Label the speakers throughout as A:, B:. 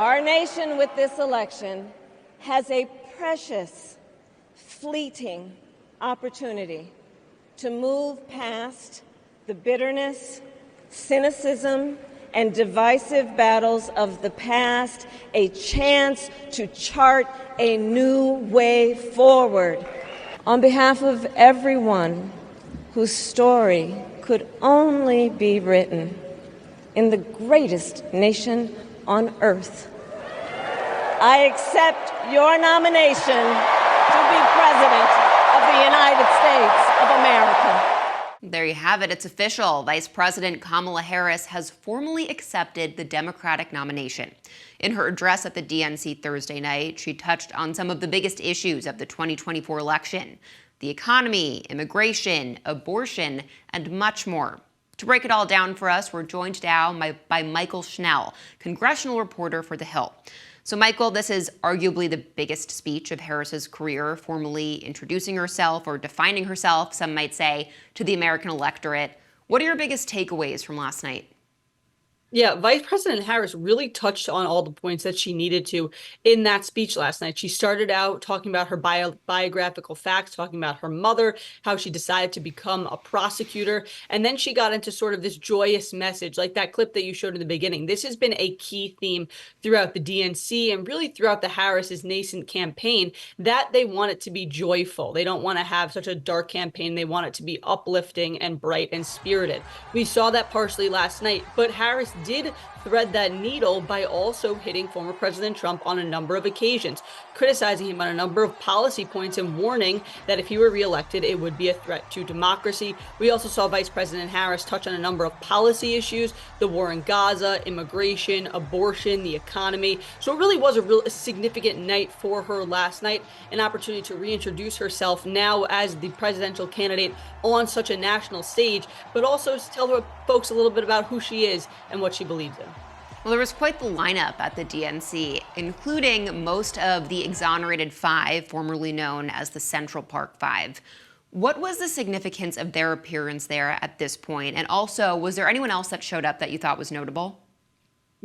A: Our nation with this election has a precious, fleeting opportunity to move past the bitterness, cynicism, and divisive battles of the past, a chance to chart a new way forward. On behalf of everyone whose story could only be written in the greatest nation on earth, I accept your nomination to be President of the United States of America.
B: There you have it. It's official. Vice President Kamala Harris has formally accepted the Democratic nomination. In her address at the DNC Thursday night, she touched on some of the biggest issues of the 2024 election: the economy, immigration, abortion, and much more. To break it all down for us, we're joined now by Mychael Schnell, congressional reporter for The Hill. So, Mychael, this is arguably the biggest speech of Harris's career, formally introducing herself or defining herself, some might say, to the American electorate. What are your biggest takeaways from last night?
C: Yeah, Vice President Harris really touched on all the points that she needed to in that speech last night. She started out talking about her biographical facts, talking about her mother, how she decided to become a prosecutor. And then she got into sort of this joyous message, like that clip that you showed in the beginning. This has been a key theme throughout the DNC and really throughout the Harris's nascent campaign, that they want it to be joyful. They don't want to have such a dark campaign. They want it to be uplifting and bright and spirited. We saw that partially last night, but Harris did thread that needle by also hitting former President Trump on a number of occasions, criticizing him on a number of policy points and warning that if he were reelected, it would be a threat to democracy. We also saw Vice President Harris touch on a number of policy issues: the war in Gaza, immigration, abortion, the economy. So it really was a significant night for her last night, an opportunity to reintroduce herself now as the presidential candidate on such a national stage, but also to tell her folks a little bit about who she is and what she believes in.
B: Well, there was quite the lineup at the DNC, including most of the exonerated five, formerly known as the Central Park Five. What was the significance of their appearance there at this point? And also, was there anyone else that showed up that you thought was notable?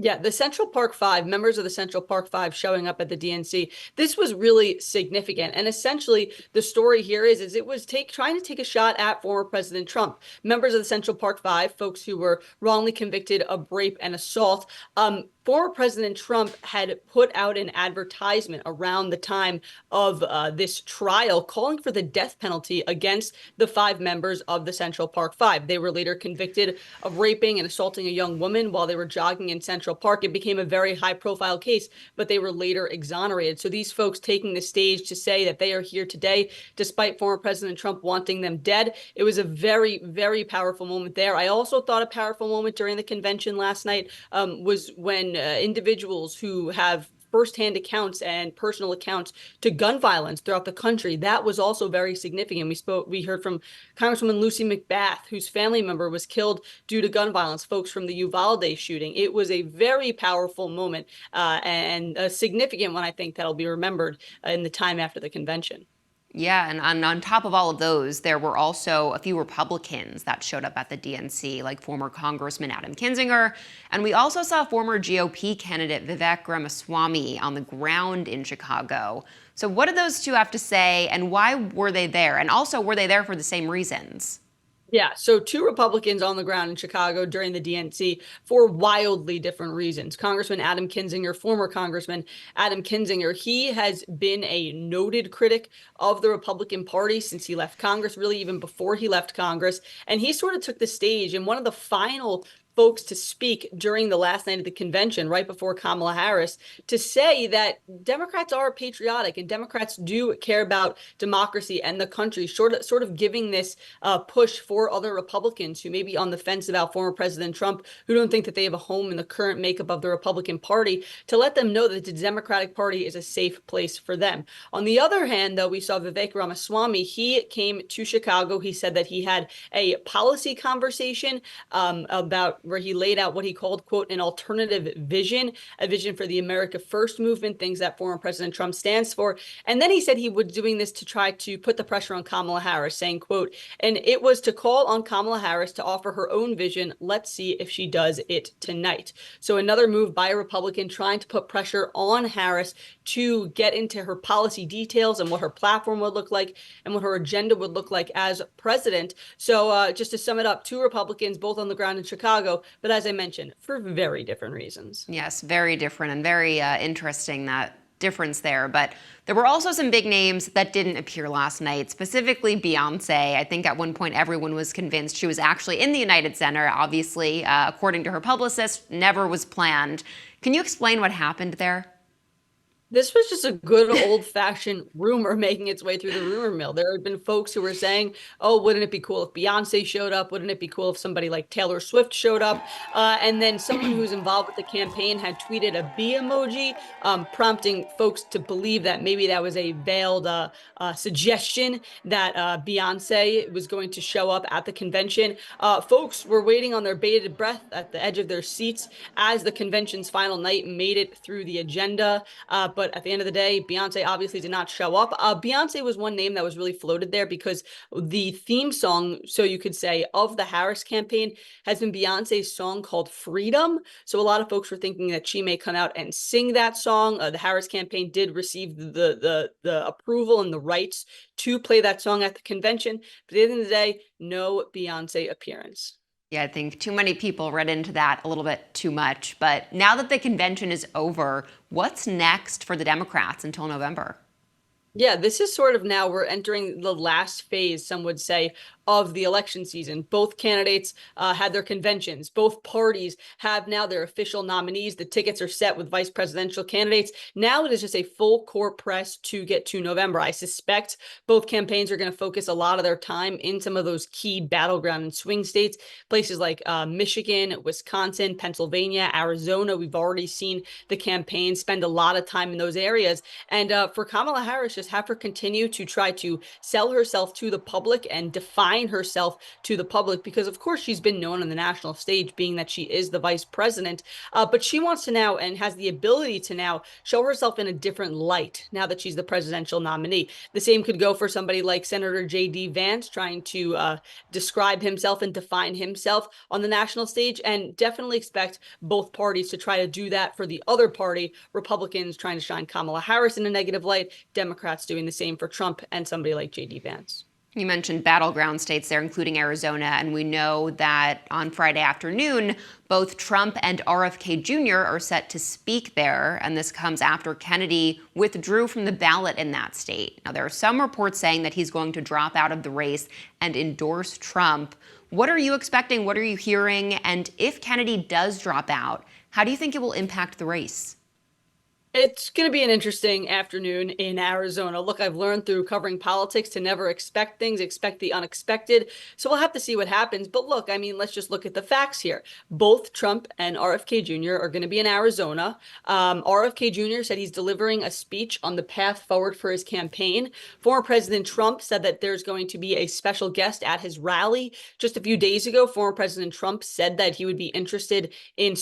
C: Yeah, the Central Park Five, members of the Central Park Five showing up at the DNC. This was really significant. And essentially, the story here is it was trying to take a shot at former President Trump. Members of the Central Park Five, folks who were wrongly convicted of rape and assault, former President Trump had put out an advertisement around the time of this trial calling for the death penalty against the five members of the Central Park Five. They were later convicted of raping and assaulting a young woman while they were jogging in Central Park. It became a very high-profile case, but they were later exonerated. So these folks taking the stage to say that they are here today, despite former President Trump wanting them dead, it was a very, very powerful moment there. I also thought a powerful moment during the convention last night was when individuals who have firsthand accounts and personal accounts to gun violence throughout the country. That was also very significant. We heard from Congresswoman Lucy McBath, whose family member was killed due to gun violence, folks from the Uvalde shooting. It was a very powerful moment and a significant one, I think, that'll be remembered in the time after the convention.
B: Yeah, and on top of all of those, there were also a few Republicans that showed up at the DNC, like former Congressman Adam Kinzinger. And we also saw former GOP candidate Vivek Ramaswamy on the ground in Chicago. So what did those two have to say, and why were they there? And also, were they there for the same reasons?
C: Yeah, so two Republicans on the ground in Chicago during the DNC for wildly different reasons. Congressman Adam Kinzinger, former Congressman Adam Kinzinger, he has been a noted critic of the Republican Party since he left Congress, really even before he left Congress. And he sort of took the stage in one of the final folks to speak during the last night of the convention, right before Kamala Harris, to say that Democrats are patriotic and Democrats do care about democracy and the country, sort of giving this push for other Republicans who may be on the fence about former President Trump, who don't think that they have a home in the current makeup of the Republican Party, to let them know that the Democratic Party is a safe place for them. On the other hand, though, we saw Vivek Ramaswamy. He came to Chicago. He said that he had a policy conversation about where he laid out what he called, quote, an alternative vision, a vision for the America First movement, things that former President Trump stands for. And then he said he was doing this to try to put the pressure on Kamala Harris, saying, quote, and it was to call on Kamala Harris to offer her own vision. Let's see if she does it tonight. So another move by a Republican trying to put pressure on Harris to get into her policy details and what her platform would look like and what her agenda would look like as president. So just to sum it up, two Republicans, both on the ground in Chicago, but as I mentioned, for very different reasons.
B: Yes, very different and very interesting, that difference there. But there were also some big names that didn't appear last night, specifically Beyonce. I think at one point everyone was convinced she was actually in the United Center. Obviously, according to her publicist, never was planned. Can you explain what happened there?
C: This was just a good old-fashioned rumor making its way through the rumor mill. There had been folks who were saying, oh, wouldn't it be cool if Beyonce showed up? Wouldn't it be cool if somebody like Taylor Swift showed up? And then someone who's involved with the campaign had tweeted a bee emoji, prompting folks to believe that maybe that was a veiled suggestion that Beyonce was going to show up at the convention. Folks were waiting on their bated breath at the edge of their seats as the convention's final night made it through the agenda. But at the end of the day, Beyonce obviously did not show up. Beyonce was one name that was really floated there because the theme song, so you could say, of the Harris campaign has been Beyonce's song called Freedom. So a lot of folks were thinking that she may come out and sing that song. The Harris campaign did receive the approval and the rights to play that song at the convention. But at the end of the day, no Beyonce appearance.
B: Yeah, I think too many people read into that a little bit too much. But now that the convention is over, what's next for the Democrats until November?
C: Yeah, this is sort of now we're entering the last phase, some would say, of the election season. Both candidates had their conventions. Both parties have now their official nominees. The tickets are set with vice presidential candidates. Now it is just a full court press to get to November. I suspect both campaigns are going to focus a lot of their time in some of those key battleground and swing states, places like Michigan, Wisconsin, Pennsylvania, Arizona. We've already seen the campaign spend a lot of time in those areas. And for Kamala Harris, just have her continue to try to sell herself to the public and define herself to the public, because of course she's been known on the national stage being that she is the vice president, but she wants to now and has the ability to now show herself in a different light now that she's the presidential nominee. The same could go for somebody like Senator J.D. Vance trying to describe himself and define himself on the national stage, and definitely expect both parties to try to do that for the other party. Republicans trying to shine Kamala Harris in a negative light, Democrats doing the same for Trump and somebody like J.D. Vance.
B: You mentioned battleground states there, including Arizona, and we know that on Friday afternoon, both Trump and RFK Jr. are set to speak there, and this comes after Kennedy withdrew from the ballot in that state. Now, there are some reports saying that he's going to drop out of the race and endorse Trump. What are you expecting? What are you hearing? And if Kennedy does drop out, how do you think it will impact the race?
C: It's going to be an interesting afternoon in Arizona. Look, I've learned through covering politics to never expect things, expect the unexpected. So we'll have to see what happens. But look, I mean, let's just look at the facts here. Both Trump and RFK Jr. are going to be in Arizona. RFK Jr. said he's delivering a speech on the path forward for his campaign. Former President Trump said that there's going to be a special guest at his rally. Just a few days ago, former President Trump said that he would be interested in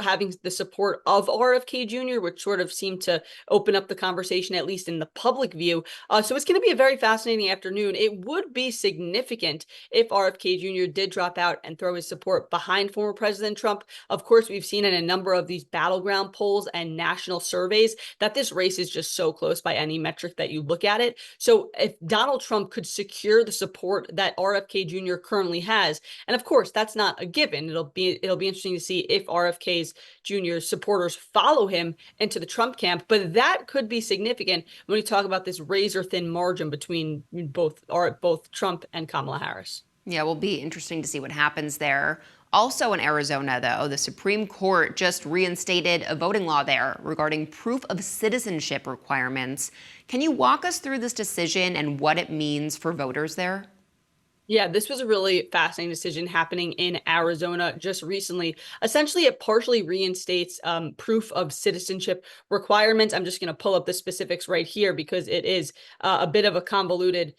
C: having the support of RFK Jr., which sort of seem to open up the conversation, at least in the public view. So it's going to be a very fascinating afternoon. It would be significant if RFK Jr. did drop out and throw his support behind former President Trump. Of course, we've seen in a number of these battleground polls and national surveys that this race is just so close by any metric that you look at it. So if Donald Trump could secure the support that RFK Jr. currently has, and of course, that's not a given. It'll be interesting to see if RFK's Jr. supporters follow him into the Trump camp, but that could be significant when we talk about this razor-thin margin between both Trump and Kamala Harris.
B: Yeah, it will be interesting to see what happens there. Also in Arizona, though, the Supreme Court just reinstated a voting law there regarding proof of citizenship requirements. Can you walk us through this decision and what it means for voters there?
C: Yeah, this was a really fascinating decision happening in Arizona just recently. Essentially, it partially reinstates proof of citizenship requirements. I'm just going to pull up the specifics right here because it is a bit of a convoluted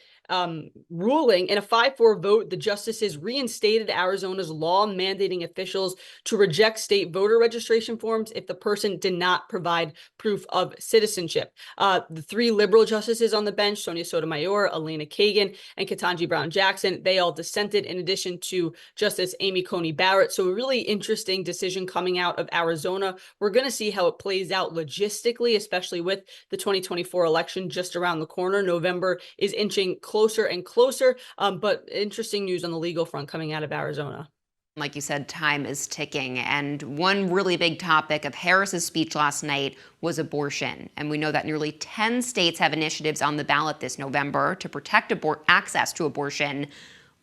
C: ruling. In a 5-4 vote, the justices reinstated Arizona's law mandating officials to reject state voter registration forms if the person did not provide proof of citizenship. The 3 liberal justices on the bench, Sonia Sotomayor, Elena Kagan, and Ketanji Brown Jackson, they all dissented, in addition to Justice Amy Coney Barrett. So a really interesting decision coming out of Arizona. We're going to see how it plays out logistically, especially with the 2024 election just around the corner. November is inching closer and closer, but interesting news on the legal front coming out of Arizona.
B: Like you said, time is ticking. And one really big topic of Harris's speech last night was abortion. And we know that nearly 10 states have initiatives on the ballot this November to protect access to abortion.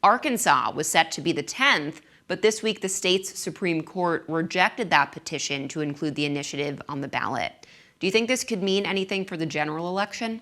B: Arkansas was set to be the 10th, but this week the state's Supreme Court rejected that petition to include the initiative on the ballot. Do you think this could mean anything for the general election?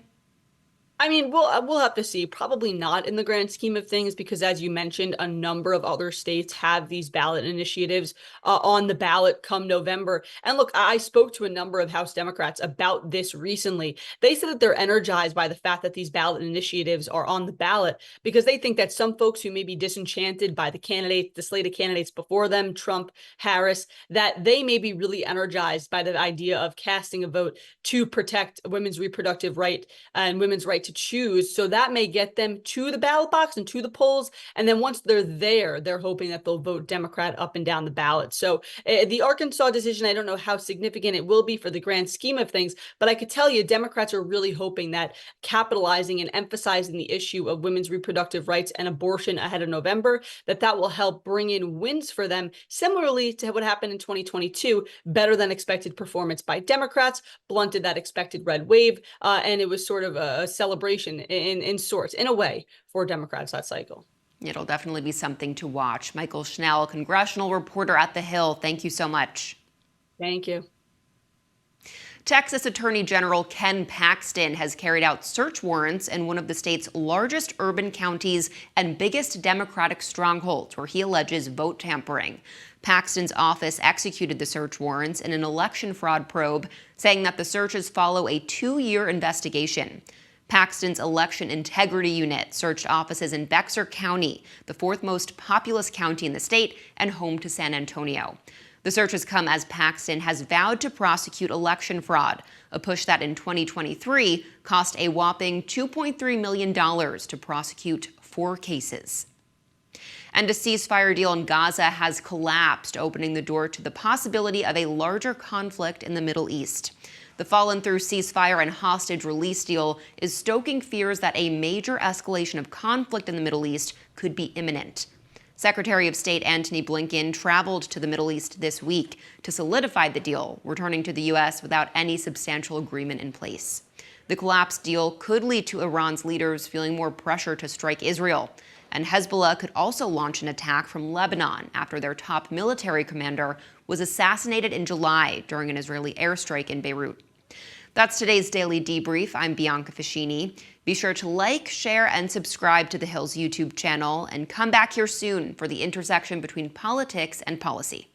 C: I mean, we'll have to see. Probably not in the grand scheme of things, because as you mentioned, a number of other states have these ballot initiatives on the ballot come November. And look, I spoke to a number of House Democrats about this recently. They said that they're energized by the fact that these ballot initiatives are on the ballot, because they think that some folks who may be disenchanted by the slate of candidates before them, Trump, Harris, that they may be really energized by the idea of casting a vote to protect women's reproductive right and women's right to choose. So that may get them to the ballot box and to the polls. And then once they're there, they're hoping that they'll vote Democrat up and down the ballot. So the Arkansas decision, I don't know how significant it will be for the grand scheme of things, but I could tell you Democrats are really hoping that capitalizing and emphasizing the issue of women's reproductive rights and abortion ahead of November, that will help bring in wins for them, similarly to what happened in 2022. Better than expected performance by Democrats blunted that expected red wave, and it was sort of a celebration in sorts, in a way, for Democrats that cycle.
B: It'll definitely be something to watch. Mychael Schnell, congressional reporter at The Hill, thank you so much.
C: Thank you.
B: Texas Attorney General Ken Paxton has carried out search warrants in one of the state's largest urban counties and biggest Democratic strongholds, where he alleges vote tampering. Paxton's office executed the search warrants in an election fraud probe, saying that the searches follow a 2-year investigation. Paxton's election integrity unit searched offices in Bexar County, the 4th most populous county in the state and home to San Antonio. The searches come as Paxton has vowed to prosecute election fraud, a push that in 2023 cost a whopping $2.3 million to prosecute 4 cases. And a ceasefire deal in Gaza has collapsed, opening the door to the possibility of a larger conflict in the Middle East. The fallen-through ceasefire and hostage release deal is stoking fears that a major escalation of conflict in the Middle East could be imminent. Secretary of State Antony Blinken traveled to the Middle East this week to solidify the deal, returning to the U.S. without any substantial agreement in place. The collapsed deal could lead to Iran's leaders feeling more pressure to strike Israel. And Hezbollah could also launch an attack from Lebanon after their top military commander was assassinated in July during an Israeli airstrike in Beirut. That's today's Daily Debrief. I'm Bianca Facchinei. Be sure to like, share, and subscribe to The Hill's YouTube channel, and come back here soon for the intersection between politics and policy.